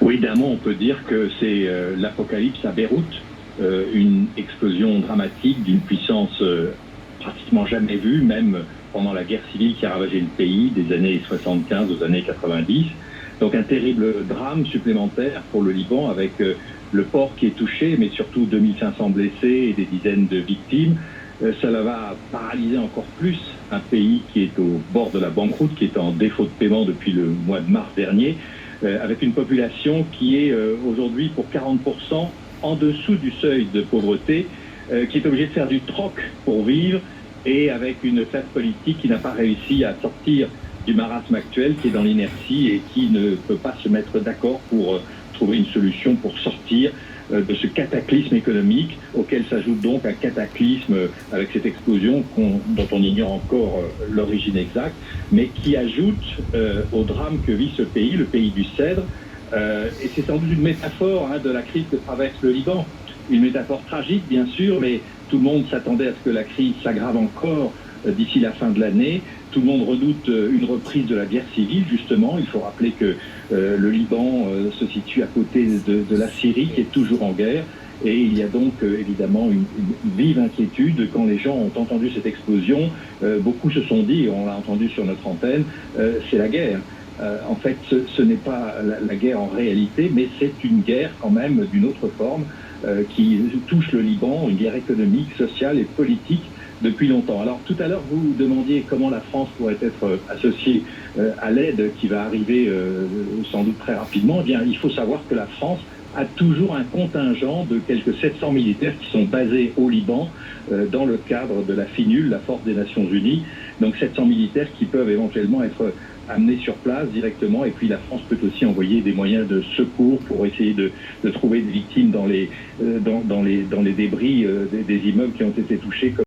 Oui, d'un mot, on peut dire que c'est l'apocalypse à Beyrouth, une explosion dramatique d'une puissance pratiquement jamais vue, même pendant la guerre civile qui a ravagé le pays des années 75 aux années 90. Donc un terrible drame supplémentaire pour le Liban avec le port qui est touché, mais surtout 2500 blessés et des dizaines de victimes. Cela va paralyser encore plus un pays qui est au bord de la banqueroute, qui est en défaut de paiement depuis le mois de mars dernier, avec une population qui est aujourd'hui pour 40% en dessous du seuil de pauvreté, qui est obligée de faire du troc pour vivre, et avec une classe politique qui n'a pas réussi à sortir du marasme actuel, qui est dans l'inertie et qui ne peut pas se mettre d'accord pour trouver une solution pour sortir de ce cataclysme économique, auquel s'ajoute donc un cataclysme avec cette explosion dont on ignore encore l'origine exacte, mais qui ajoute au drame que vit ce pays, le pays du cèdre. Et c'est sans doute une métaphore de la crise que traverse le Liban. Une métaphore tragique, bien sûr, mais tout le monde s'attendait à ce que la crise s'aggrave encore d'ici la fin de l'année. Tout le monde redoute une reprise de la guerre civile, justement. Il faut rappeler que le Liban se situe à côté de la Syrie, qui est toujours en guerre. Et il y a donc évidemment une vive inquiétude. Quand les gens ont entendu cette explosion, beaucoup se sont dit, et on l'a entendu sur notre antenne, c'est la guerre. En fait, ce n'est pas la guerre en réalité, mais c'est une guerre quand même d'une autre forme qui touche le Liban, une guerre économique, sociale et politique depuis longtemps. Alors tout à l'heure, vous demandiez comment la France pourrait être associée à l'aide qui va arriver sans doute très rapidement. Eh bien, il faut savoir que la France a toujours un contingent de quelques 700 militaires qui sont basés au Liban dans le cadre de la FINUL, la Force des Nations Unies. Donc 700 militaires qui peuvent éventuellement être amenés sur place directement, et puis la France peut aussi envoyer des moyens de secours pour essayer de trouver des victimes dans les débris des immeubles qui ont été touchés.